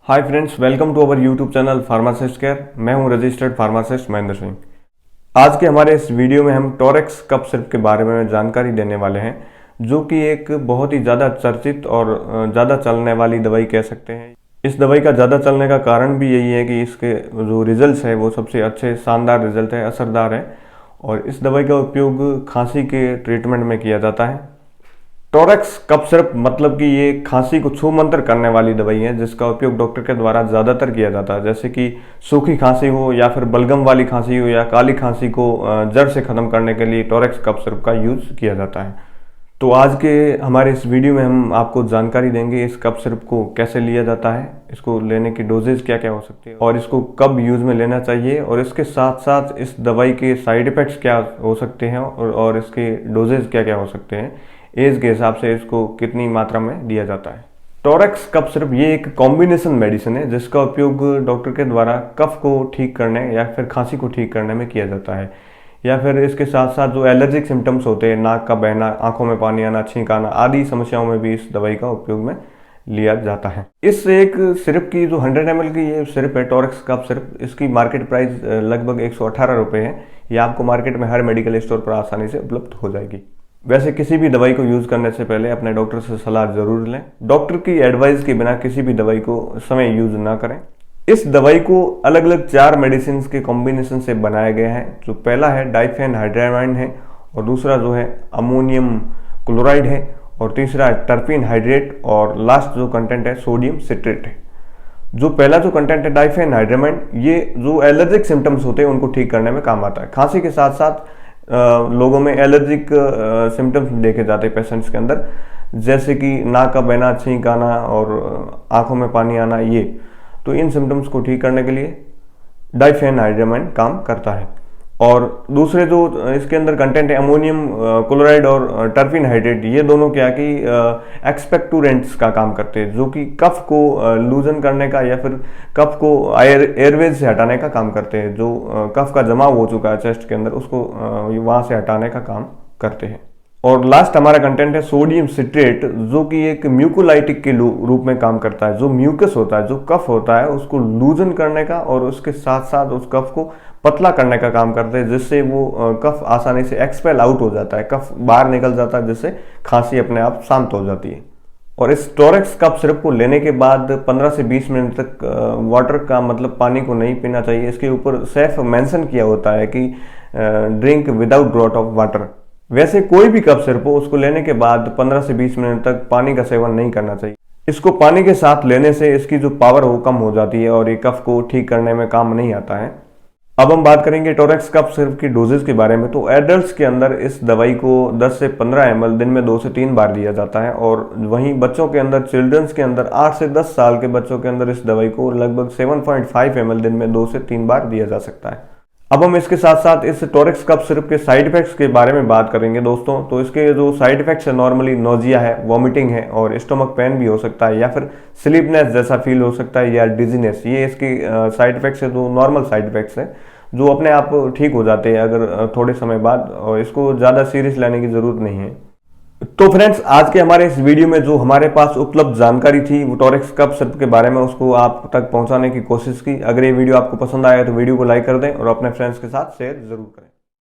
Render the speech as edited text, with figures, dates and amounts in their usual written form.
Hi friends, welcome to our YouTube channel Pharmacist Care. मैं हूं registered pharmacist Mahendra Singh. आज के हमारे इस वीडियो में हम टोरेक्स कफ सिरप के बारे में जानकारी देने वाले हैं, जो कि एक बहुत ही ज़्यादा चर्चित और ज़्यादा चलने वाली दवाई कह सकते हैं। इस दवाई का ज़्यादा चलने का कारण भी यही है कि इसके जो रिजल्ट है वो सबसे अच्छे शानदार रिजल्ट है, असरदार है, और इस दवाई का उपयोग खांसी के ट्रीटमेंट में किया जाता है। टोरेक्स कफ सिरप मतलब कि ये खांसी को छूमंतर करने वाली दवाई है, जिसका उपयोग डॉक्टर के द्वारा ज़्यादातर किया जाता है। जैसे कि सूखी खांसी हो या फिर बलगम वाली खांसी हो या काली खांसी को जड़ से ख़त्म करने के लिए टोरेक्स कफ सिरप का यूज़ किया जाता है। तो आज के हमारे इस वीडियो में हम आपको जानकारी देंगे इस कफ सिरप को कैसे लिया जाता है, इसको लेने की डोजेज क्या क्या हो सकती है और इसको कब यूज़ में लेना चाहिए, और इसके साथ साथ इस दवाई के साइड इफ़ेक्ट्स क्या हो सकते हैं और इसके डोजेज क्या क्या हो सकते हैं, एज के हिसाब से इसको कितनी मात्रा में दिया जाता है। टोरेक्स कफ सिरप ये एक कॉम्बिनेशन मेडिसिन है, जिसका उपयोग डॉक्टर के द्वारा कफ को ठीक करने या फिर खांसी को ठीक करने में किया जाता है, या फिर इसके साथ साथ जो एलर्जिक सिम्टम्स होते हैं, नाक का बहना, आंखों में पानी आना, छींक आना आदि समस्याओं में भी इस दवाई का उपयोग में लिया जाता है। इस एक सिरप की जो 100 ml की ये सिरप है टोरेक्स कफ सिरप, इसकी मार्केट प्राइस लगभग 118 रुपये है। ये आपको मार्केट में हर मेडिकल स्टोर पर आसानी से उपलब्ध हो जाएगी। वैसे किसी भी दवाई को यूज़ करने से पहले अपने डॉक्टर से सलाह जरूर लें। डॉक्टर की एडवाइस के बिना किसी भी दवाई को समय यूज़ ना करें। इस दवाई को अलग अलग 4 मेडिसिन के कॉम्बिनेशन से बनाया गया है। जो पहला है डाइफेनहाइड्रामाइन है, और दूसरा जो है अमोनियम क्लोराइड है, और तीसरा है टर्पीन हाइड्रेट, और लास्ट जो कंटेंट है सोडियम सिट्रेट है। जो पहला जो कंटेंट है डाइफेनहाइड्रामाइन, ये जो एलर्जिक सिम्टम्स होते हैं उनको ठीक करने में काम आता है। खांसी के साथ साथ लोगों में एलर्जिक सिम्टम्स देखे जाते हैं पेशेंट्स के अंदर, जैसे कि नाक का बहना, छींक आना और आंखों में पानी आना, ये तो इन सिम्टम्स को ठीक करने के लिए डाइफेनहाइड्रामाइन काम करता है। और दूसरे जो इसके अंदर कंटेंट है अमोनियम क्लोराइड और टर्पीन हाइड्रेट, ये दोनों क्या कि एक्सपेक्टोरेंट्स का काम करते हैं, जो कि कफ को लूजन करने का या फिर कफ को एयरवेज से हटाने का काम करते हैं। जो कफ का जमाव हो चुका है चेस्ट के अंदर, उसको वहाँ से हटाने का काम करते हैं। और लास्ट हमारा कंटेंट है सोडियम सिट्रेट, जो कि एक म्यूकोलाइटिक के रूप में काम करता है। जो म्यूकस होता है, जो कफ होता है, उसको लूजन करने का और उसके साथ साथ उस कफ को पतला करने का काम करते हैं, जिससे वो कफ आसानी से एक्सपेल आउट हो जाता है, कफ बाहर निकल जाता है, जिससे खांसी अपने आप शांत हो जाती है। और इस टोरेक्स कफ सिरप को लेने के बाद 15 से 20 मिनट तक वाटर का मतलब पानी को नहीं पीना चाहिए। इसके ऊपर सेफ मेंशन किया होता है कि drink without draught of water. वैसे कोई भी कफ सिरप हो, उसको लेने के बाद 15 से 20 मिनट तक पानी का सेवन नहीं करना चाहिए। इसको पानी के साथ लेने से इसकी जो पावर हो कम हो जाती है और ये कफ को ठीक करने में काम नहीं आता है। अब हम बात करेंगे टोरेक्स कफ सिरप की डोजेज के बारे में। तो एडल्ट्स के अंदर इस दवाई को 10 से 15 ml दिन में 2 से 3 बार दिया जाता है, और वहीं बच्चों के अंदर, चिल्ड्रंस के अंदर 8 से 10 साल के बच्चों के अंदर इस दवाई को लगभग 7.5 ml दिन में 2 से 3 बार दिया जा सकता है। अब हम इसके साथ साथ इस टोरेक्स कफ सिरप के साइड इफेक्ट्स के बारे में बात करेंगे दोस्तों। तो इसके जो साइड इफेक्ट्स है, नॉर्मली नोजिया है, वॉमिटिंग है, और स्टोमक पेन भी हो सकता है, या फिर स्लीपनेस जैसा फील हो सकता है, या डिजीनेस। ये इसकी साइड इफेक्ट्स है, जो नॉर्मल साइड इफेक्ट्स है, जो अपने आप ठीक हो जाते हैं अगर थोड़े समय बाद, और इसको ज़्यादा सीरियस लेने की ज़रूरत नहीं है। तो फ्रेंड्स, आज के हमारे इस वीडियो में जो हमारे पास उपलब्ध जानकारी थी वो टोरेक्स कफ सिरप के बारे में, उसको आप तक पहुंचाने की कोशिश की। अगर ये वीडियो आपको पसंद आया तो वीडियो को लाइक कर दें और अपने फ्रेंड्स के साथ शेयर जरूर करें।